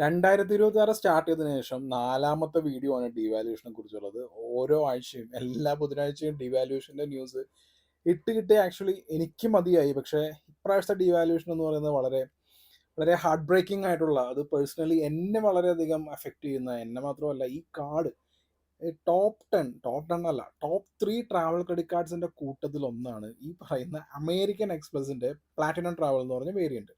2026 start ചെയ്തതിനു ശേഷം നാലാമത്തെ വീഡിയോ ആണ് ഡീവാലുവേഷനെ കുറിച്ചുള്ളത്. ഓരോ ആഴ്ചയും എല്ലാ ബുധനാഴ്ചയും ഡീവാലുവേഷന്റെ ന്യൂസ് ഇട്ട് കിട്ടി ആക്ച്വലി എനിക്ക് മതിയായി. പക്ഷേ ഇപ്രാവശ്യത്തെ ഡീവാലുവേഷൻ എന്ന് പറയുന്നത് വളരെ വളരെ ഹാർട്ട് ബ്രേക്കിംഗ് ആയിട്ടുള്ള, അത് പേഴ്സണലി എന്നെ വളരെയധികം അഫക്റ്റ് ചെയ്യുന്ന, എന്നെ മാത്രമല്ല ഈ കാർഡ് ടോപ്പ് ടെൻ അല്ല, ടോപ്പ് 3 ട്രാവൽ ക്രെഡിറ്റ് കാർഡ്സിന്റെ കൂട്ടത്തിൽ ഒന്നാണ് ഈ പറയുന്ന അമേരിക്കൻ എക്സ്പ്രസിന്റെ പ്ലാറ്റിനം ട്രാവൽ എന്ന് പറഞ്ഞ വേരിയന്റ്.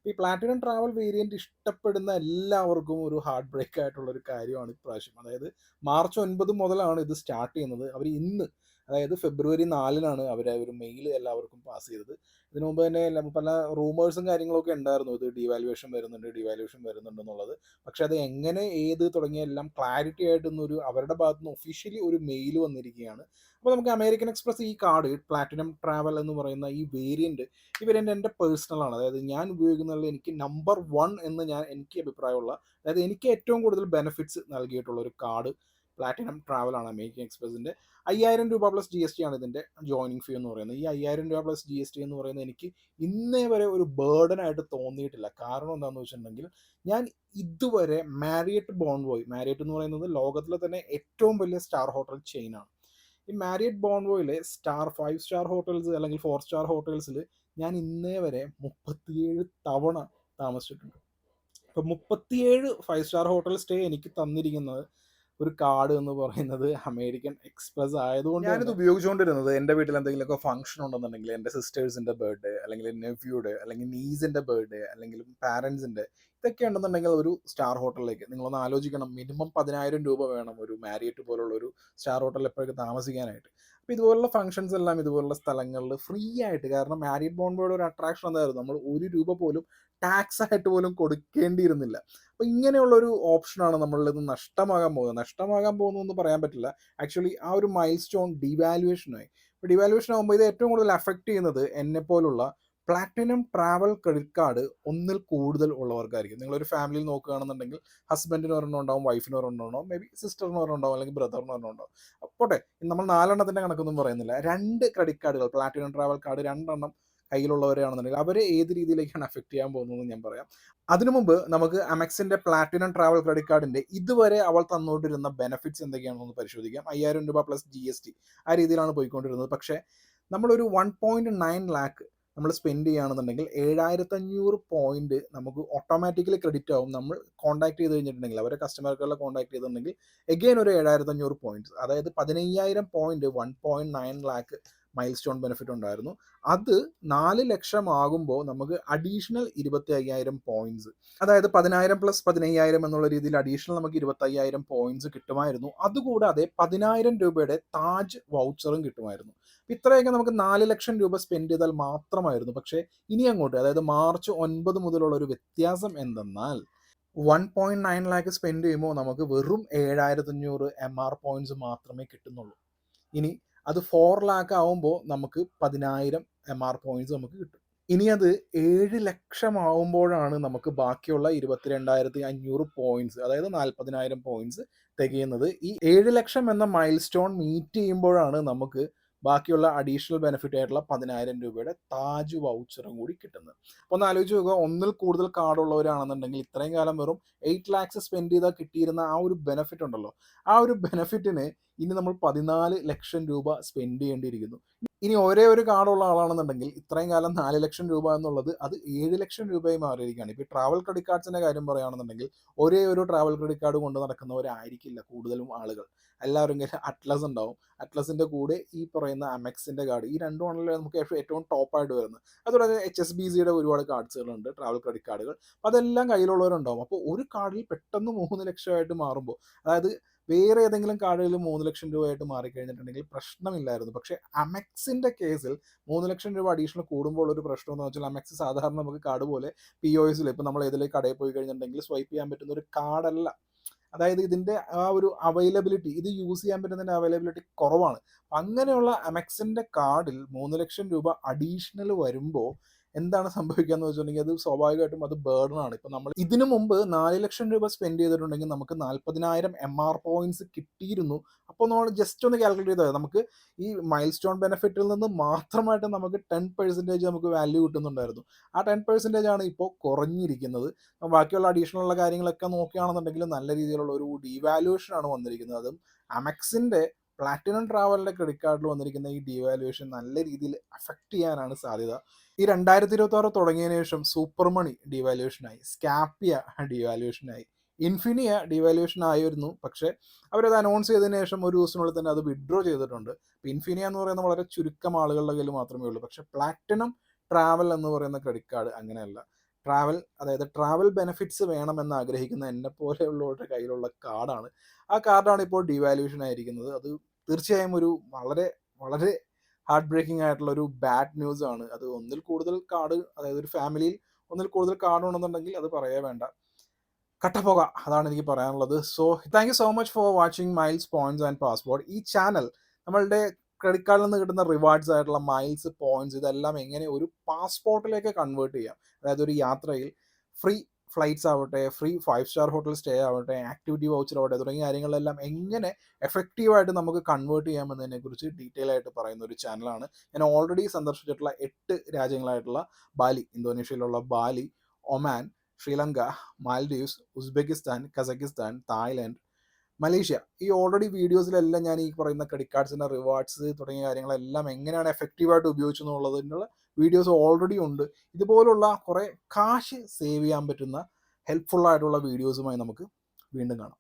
ഈ പ്ലാറ്റിനം ട്രാവൽ വേരിയന്റ് ഇഷ്ടപ്പെടുന്ന എല്ലാവർക്കും ഒരു ഹാർട്ട് ബ്രേക്ക് ആയിട്ടുള്ള ഒരു കാര്യമാണ് ഇപ്രാവശ്യം. അതായത് മാർച്ച് 9 മുതലാണ് ഇത് സ്റ്റാർട്ട് ചെയ്യുന്നത്. അവർ ഇന്ന്, അതായത് ഫെബ്രുവരി 4-നാണ് അവർ ഒരു മെയിൽ എല്ലാവർക്കും പാസ് ചെയ്തത്. ഇതിനു മുമ്പ് തന്നെ പല റൂമേഴ്സും കാര്യങ്ങളൊക്കെ ഉണ്ടായിരുന്നു, ഇത് ഡീവാലുവേഷൻ വരുന്നുണ്ട് എന്നുള്ളത്. പക്ഷെ അത് എങ്ങനെ, ഏത് തുടങ്ങിയ എല്ലാം ക്ലാരിറ്റി ആയിട്ടൊന്നൊരു അവരുടെ ഭാഗത്ത് നിന്ന് ഒഫീഷ്യലി ഒരു മെയിൽ വന്നിരിക്കുകയാണ്. അപ്പോൾ നമുക്ക് അമേരിക്കൻ എക്സ്പ്രസ് ഈ കാർഡ് പ്ലാറ്റിനം ട്രാവൽ എന്ന് പറയുന്ന ഈ വേരിയന്റ് എൻ്റെ പേഴ്സണലാണ്. അതായത് ഞാൻ ഉപയോഗിക്കുന്നതിൽ എനിക്ക് നമ്പർ 1 എന്ന് എനിക്ക് അഭിപ്രായമുള്ള, അതായത് എനിക്ക് ഏറ്റവും കൂടുതൽ ബെനിഫിറ്റ്സ് നൽകിയിട്ടുള്ള ഒരു കാർഡ് പ്ലാറ്റിനം ട്രാവലാണ് അമേരിക്കൻ എക്സ്പ്രസിൻ്റെ. 5000 രൂപ പ്ലസ് ജി എസ് ടി ആണ് ഇതിൻ്റെ ജോയിനിങ് ഫീ എന്ന് പറയുന്നത്. ഈ 5000 രൂപ പ്ലസ് ജി എസ് ടി എന്ന് പറയുന്നത് എനിക്ക് ഇന്നേ വരെ ഒരു ബേർഡൻ ആയിട്ട് തോന്നിയിട്ടില്ല. കാരണം എന്താണെന്ന് വെച്ചിട്ടുണ്ടെങ്കിൽ, ഞാൻ ഇതുവരെ മാരിയറ്റ് എന്ന് പറയുന്നത് ലോകത്തിലെ തന്നെ ഏറ്റവും വലിയ സ്റ്റാർ ഹോട്ടൽ ചെയിനാണ്. ഈ മാരിയറ്റ് ബോൺവോയിലെ 5 സ്റ്റാർ ഹോട്ടൽസ് അല്ലെങ്കിൽ 4 സ്റ്റാർ ഹോട്ടൽസിൽ ഞാൻ ഇന്നേ വരെ 37 തവണ താമസിച്ചിട്ടുണ്ട്. ഇപ്പം 37 5 സ്റ്റാർ ഹോട്ടൽ സ്റ്റേ എനിക്ക് തന്നിരിക്കുന്നത് ഒരു കാർഡ് എന്ന് പറയുന്നത് അമേരിക്കൻ എക്സ്പ്രസ് ആയതുകൊണ്ട് ഞാനിത് ഉപയോഗിച്ചുകൊണ്ടിരുന്നത്, എൻ്റെ വീട്ടിൽ എന്തെങ്കിലുമൊക്കെ ഫംഗ്ഷൻ ഉണ്ടെന്നുണ്ടെങ്കിൽ, എൻ്റെ സിസ്റ്റേഴ്സിൻ്റെ ബർത്ത്ഡേ അല്ലെങ്കിൽ നെഫ്യൂടെ അല്ലെങ്കിൽ നീസിൻ്റെ ബർത്ത്ഡേ അല്ലെങ്കിൽ പാരൻസിൻ്റെ, ഇതൊക്കെ ഉണ്ടെന്നുണ്ടെങ്കിൽ ഒരു സ്റ്റാർ ഹോട്ടലിലേക്ക് നിങ്ങളൊന്ന് ആലോചിക്കണം, മിനിമം 10,000 രൂപ വേണം ഒരു മാരിയറ്റ് പോലുള്ള ഒരു സ്റ്റാർ ഹോട്ടലിൽ എപ്പോഴൊക്കെ താമസിക്കാനായിട്ട്. അപ്പോൾ ഇതുപോലുള്ള ഫംഗ്ഷൻസ് എല്ലാം ഇതുപോലുള്ള സ്ഥലങ്ങളിൽ ഫ്രീ ആയിട്ട്, കാരണം മാരിയറ്റ് ബോൺബോയുടെ ഒരു അട്രാക്ഷൻ എന്തായിരുന്നു, നമ്മൾ 1 രൂപ പോലും ടാക്സ് ആയിട്ട് പോലും കൊടുക്കേണ്ടിയിരുന്നില്ല. അപ്പോൾ ഇങ്ങനെയുള്ളൊരു ഓപ്ഷനാണ് നമ്മളിൽ നിന്ന് നഷ്ടമാകാൻ പോകുന്നു എന്ന് പറയാൻ പറ്റില്ല. ആക്ച്വലി ആ ഒരു മൈൽ സ്റ്റോൺ ഡിവാലുവേഷനായി. ഇപ്പോൾ ഡിവാലുവേഷൻ ആകുമ്പോൾ ഇത് ഏറ്റവും കൂടുതൽ അഫക്റ്റ് ചെയ്യുന്നത് എന്നെപ്പോലുള്ള പ്ലാറ്റിനം ട്രാവൽ ക്രെഡിറ്റ് കാർഡ് ഒന്നിൽ കൂടുതൽ ഉള്ളവർക്കായിരിക്കും. നിങ്ങളൊരു ഫാമിലിയിൽ നോക്കുകയാണെന്നുണ്ടെങ്കിൽ ഹസ്ബൻഡിന് ഒരെണ്ണം ഉണ്ടാവും, വൈഫിന് ഒരെണ്ണം ഉണ്ടാവും, മേ ബി സിസ്റ്ററിന് ഒരെണ്ണം ഉണ്ടാവും, അല്ലെങ്കിൽ ബ്രദറിന് ഒരെണ്ണം ഉണ്ടാവും. പോട്ടെ, നമ്മൾ 4 കണക്കൊന്നും പറയുന്നില്ല. 2 ക്രെഡിറ്റ് കാർഡുകൾ, പ്ലാറ്റിനം ട്രാവൽ കാർഡ് 2 കയ്യിലുള്ളവരാണെന്നുണ്ടെങ്കിൽ അവരെ ഏത് രീതിയിലേക്കാണ് അഫക്റ്റ് ചെയ്യാൻ പോകുന്നതെന്ന് ഞാൻ പറയാം. അതിനു മുമ്പ് നമുക്ക് അമെക്സിന്റെ പ്ലാറ്റിനം ട്രാവൽ ക്രെഡിറ്റ് കാർഡിന്റെ ഇതുവരെ അവൾ തന്നുകൊണ്ടിരുന്ന ബെനിഫിറ്റ്സ് എന്തൊക്കെയാണെന്ന് പരിശോധിക്കാം. 5000 രൂപ പ്ലസ് ജി എസ് ടി ആ രീതിയിലാണ് പോയിക്കൊണ്ടിരുന്നത്. പക്ഷേ നമ്മളൊരു 1.9 ലാക്ക് നമ്മൾ സ്പെൻഡ് ചെയ്യുകയാണെന്നുണ്ടെങ്കിൽ 7500 പോയിന്റ് നമുക്ക് ഓട്ടോമാറ്റിക്കലി ക്രെഡിറ്റ് ആവും. നമ്മൾ കോൺടാക്ട് ചെയ്ത് കഴിഞ്ഞിട്ടുണ്ടെങ്കിൽ, അവരെ കസ്റ്റമർ കെയറിൽ കോൺടാക്ട് ചെയ്തിട്ടുണ്ടെങ്കിൽ എഗെയിൻ ഒരു 7500 പോയിന്റ്സ്, അതായത് 15,000 point 1.9 lakh milestone benefit ഉണ്ടായിരുന്നു. അത് 4 ലക്ഷം ആകുമ്പോൾ നമുക്ക് അഡീഷണൽ 25,000 പോയിന്റ്സ്, അതായത് 10,000 പ്ലസ് 15,000 എന്നുള്ള രീതിയിൽ അഡീഷണൽ നമുക്ക് 25,000 പോയിന്റ്സ് കിട്ടുമായിരുന്നു. അതുകൂടാതെ 10,000 രൂപയുടെ താജ് വൗച്ചറും കിട്ടുമായിരുന്നു. ഇത്രയൊക്കെ നമുക്ക് 4 ലക്ഷം രൂപ സ്പെൻഡ് ചെയ്താൽ മാത്രമായിരുന്നു. പക്ഷേ ഇനി അങ്ങോട്ട്, അതായത് മാർച്ച് 9 മുതലുള്ള ഒരു വ്യത്യാസം എന്തെന്നാൽ, 1.9 ലാക്ക് സ്പെൻഡ് ചെയ്യുമ്പോൾ നമുക്ക് വെറും 7,500 MR പോയിന്റ്സ് മാത്രമേ കിട്ടുന്നുള്ളൂ. ഇനി അത് 4 ലാക്ക് ആവുമ്പോൾ നമുക്ക് 10,000 MR പോയിന്റ്സ് നമുക്ക് കിട്ടും. ഇനി അത് 7 ലക്ഷം ആവുമ്പോഴാണ് നമുക്ക് ബാക്കിയുള്ള 22,500 പോയിന്റ്സ്, അതായത് 40,000 പോയിന്റ്സ് തികയുന്നത്. ഈ 7 ലക്ഷം എന്ന മൈൽ സ്റ്റോൺ മീറ്റ് ചെയ്യുമ്പോഴാണ് നമുക്ക് ബാക്കിയുള്ള അഡീഷണൽ ബെനിഫിറ്റ് ആയിട്ടുള്ള 10,000 രൂപയുടെ താജ് വൗച്ചറും കൂടി കിട്ടുന്നത്. അപ്പോൾ ഒന്ന് ആലോചിച്ച് നോക്കുക, ഒന്നിൽ കൂടുതൽ കാർഡ് ഉള്ളവരാണെന്നുണ്ടെങ്കിൽ ഇത്രയും കാലം വെറും 8 ലാക്സ് സ്പെൻഡ് ചെയ്താൽ കിട്ടിയിരുന്ന ആ ഒരു ബെനിഫിറ്റ് ഉണ്ടല്ലോ, ആ ഒരു ബെനിഫിറ്റിന് ഇനി നമ്മൾ 14 ലക്ഷം രൂപ സ്പെൻഡ് ചെയ്യേണ്ടിയിരിക്കുന്നു. ഇനി ഒരേ ഒരു കാർഡുള്ള ആളാണെന്നുണ്ടെങ്കിൽ ഇത്രയും കാലം 4 ലക്ഷം രൂപ എന്നുള്ളത് അത് 7 ലക്ഷം രൂപയായി മാറിയിരിക്കുകയാണ്. ഇപ്പോൾ ട്രാവൽ ക്രെഡിറ്റ് കാർഡ്സിൻ്റെ കാര്യം പറയുകയാണെന്നുണ്ടെങ്കിൽ ഒരേ ഒരു ട്രാവൽ ക്രെഡിറ്റ് കാർഡ് കൊണ്ട് നടക്കുന്നവരായിരിക്കില്ല കൂടുതലും ആളുകൾ. എല്ലാവരും കയ്യിൽ അറ്റ്ലസ് ഉണ്ടാവും. അറ്റ്ലസിൻ്റെ കൂടെ ഈ പറയുന്ന അമെക്സിൻ്റെ കാർഡ്, ഈ രണ്ടുമാണല്ലോ നമുക്ക് ഏറ്റവും ടോപ്പായിട്ട് വരുന്നത്. അതുപോലെ HSBCയുടെ ഒരുപാട് കാർഡ്സുകളുണ്ട്, ട്രാവൽ ക്രെഡിറ്റ് കാർഡുകൾ. അപ്പോൾ അതെല്ലാം കയ്യിലുള്ളവരുണ്ടാവും. അപ്പോൾ ഒരു കാർഡിൽ പെട്ടെന്ന് 3 ലക്ഷമായിട്ട് മാറുമ്പോൾ, അതായത് വേറെ ഏതെങ്കിലും കാർഡുകളിൽ 3 ലക്ഷം രൂപയായിട്ട് മാറിക്കഴിഞ്ഞിട്ടുണ്ടെങ്കിൽ പ്രശ്നമില്ലായിരുന്നു. പക്ഷേ അമെക്സിൻ്റെ കേസിൽ 3 ലക്ഷം രൂപ അഡീഷണൽ കൂടുമ്പോൾ ഒരു പ്രശ്നം എന്ന് വെച്ചാൽ, അമെക്സ് സാധാരണ നമുക്ക് കാർഡ് പോലെ POSൽ, ഇപ്പോൾ നമ്മൾ ഏതെങ്കിലും കടയിൽ പോയി കഴിഞ്ഞിട്ടുണ്ടെങ്കിൽ സ്വൈപ്പ് ചെയ്യാൻ പറ്റുന്ന ഒരു കാർഡല്ല. അതായത് ഇതിൻ്റെ ആ ഒരു അവൈലബിലിറ്റി, ഇത് യൂസ് ചെയ്യാൻ പറ്റുന്നതിൻ്റെ അവൈലബിലിറ്റി കുറവാണ്. അങ്ങനെയുള്ള അമെക്സിൻ്റെ കാർഡിൽ 3 ലക്ഷം രൂപ അഡീഷണൽ വരുമ്പോൾ എന്താണ് സംഭവിക്കാന്ന് വെച്ചിട്ടുണ്ടെങ്കിൽ അത് സ്വാഭാവികമായിട്ടും അത് ബേർഡനാണ്. ഇപ്പം നമ്മൾ ഇതിനു മുമ്പ് 4,00,000 രൂപ സ്പെൻഡ് ചെയ്തിട്ടുണ്ടെങ്കിൽ നമുക്ക് 40,000 MR പോയിന്റ്സ് കിട്ടിയിരുന്നു. അപ്പോൾ നമ്മൾ ജസ്റ്റ് ഒന്ന് കാൽക്കുലേറ്റ് ചെയ്താൽ നമുക്ക് ഈ മൈൽ സ്റ്റോൺ ബെനിഫിറ്റിൽ നിന്ന് മാത്രമായിട്ട് നമുക്ക് 10% നമുക്ക് വാല്യൂ കിട്ടുന്നുണ്ടായിരുന്നു. ആ 10% ആണ് ഇപ്പോൾ കുറഞ്ഞിരിക്കുന്നത്. ബാക്കിയുള്ള അഡീഷണൽ ഉള്ള കാര്യങ്ങളൊക്കെ നോക്കുകയാണെന്നുണ്ടെങ്കിൽ നല്ല രീതിയിലുള്ള ഒരു ഡീവാലുവേഷൻ ആണ് വന്നിരിക്കുന്നത്. അതും അമെക്സിൻ്റെ പ്ലാറ്റിനം ട്രാവലിൻ്റെ ക്രെഡിറ്റ് കാർഡിൽ വന്നിരിക്കുന്ന ഈ ഡീവാലുവേഷൻ നല്ല രീതിയിൽ അഫക്റ്റ് ചെയ്യാനാണ് സാധ്യത. ഈ 2026 തുടങ്ങിയതിന് ശേഷം സൂപ്പർ മണി ഡീവാലുവേഷനായി, സ്കാപ്പിയ ഡീവാലുവേഷനായി, ഇൻഫിനിയ ഡീവാലുവേഷൻ ആയിരുന്നു. പക്ഷേ അവരത് അനൗൺസ് ചെയ്തതിന് ശേഷം ഒരു ദിവസത്തിനുള്ളിൽ തന്നെ അത് വിഡ്രോ ചെയ്തിട്ടുണ്ട്. ഇൻഫിനിയ എന്ന് പറയുന്നത് വളരെ ചുരുക്കം ആളുകളുടെ കയ്യിൽ മാത്രമേ ഉള്ളൂ. പക്ഷേ പ്ലാറ്റിനം ട്രാവൽ എന്ന് പറയുന്ന ക്രെഡിറ്റ് കാർഡ് അങ്ങനെയല്ല. അതായത് ട്രാവൽ ബെനിഫിറ്റ്സ് വേണമെന്ന് ആഗ്രഹിക്കുന്ന എന്നെ പോലെയുള്ളവരുടെ കയ്യിലുള്ള കാർഡാണ്. ആ കാർഡാണ് ഇപ്പോൾ ഡീവാലുവേഷൻ ആയിരിക്കുന്നത്. അത് തീർച്ചയായും ഒരു വളരെ വളരെ ഹാർട്ട് ബ്രേക്കിംഗ് ആയിട്ടുള്ള ഒരു ബാഡ് ന്യൂസ് ആണ്. അത് ഒന്നിൽ കൂടുതൽ കാർഡ്, അതായത് ഒരു ഫാമിലിയിൽ ഒന്നിൽ കൂടുതൽ കാർഡ് ഉണ്ടെന്നുണ്ടെങ്കിൽ അത് പറയേ വേണ്ട, കട്ടപ്പോക. അതാണ് എനിക്ക് പറയാനുള്ളത്. So thank you so much for watching miles points and passport. ഈ ചാനൽ നമ്മളുടെ ക്രെഡിറ്റ് കാർഡിൽ നിന്ന് കിട്ടുന്ന റിവാർഡ്സ് ആയിട്ടുള്ള മൈൽസ്, പോയിന്റ്സ് ഇതെല്ലാം എങ്ങനെ ഒരു പാസ്പോർട്ടിലേക്ക് കൺവേർട്ട് ചെയ്യാം, അതായത് ഒരു യാത്രയിൽ ഫ്രീ ഫ്ലൈറ്റ്സ് ആവട്ടെ, ഫ്രീ 5-സ്റ്റാർ ഹോട്ടൽ സ്റ്റേ ആവട്ടെ, ആക്ടിവിറ്റി വൗച്ചർ ആവട്ടെ, തുടങ്ങിയ കാര്യങ്ങളെല്ലാം എങ്ങനെ എഫക്റ്റീവായിട്ട് നമുക്ക് കൺവേർട്ട് ചെയ്യാമെന്നതിനെക്കുറിച്ച് ഡീറ്റെയിൽ ആയിട്ട് പറയുന്ന ഒരു ചാനലാണ്. ഞാൻ ഓൾറെഡി സന്ദർശിച്ചിട്ടുള്ള 8 രാജ്യങ്ങളായിട്ടുള്ള ബാലി, ഇന്തോനേഷ്യയിലുള്ള Bali, Oman, Sri Lanka, Maldives, Uzbekistan, Kazakhstan, Thailand, Malaysia. ഈ ഓൾറെഡി വീഡിയോസിലെല്ലാം ഞാൻ ഈ പറയുന്ന ക്രെഡിറ്റ് കാർഡ്സിൻ്റെ റിവാർഡ്സ് തുടങ്ങിയ കാര്യങ്ങളെല്ലാം എങ്ങനെയാണ് എഫക്റ്റീവായിട്ട് ഉപയോഗിച്ചു എന്നുള്ളതിനുള്ള വീഡിയോസ് ഓൾറെഡി ഉണ്ട്. ഇതുപോലുള്ള കുറേ കാശ് സേവ് ചെയ്യാൻ പറ്റുന്ന ഹെൽപ്ഫുള്ളായിട്ടുള്ള വീഡിയോസുമായി നമുക്ക് വീണ്ടും കാണാം.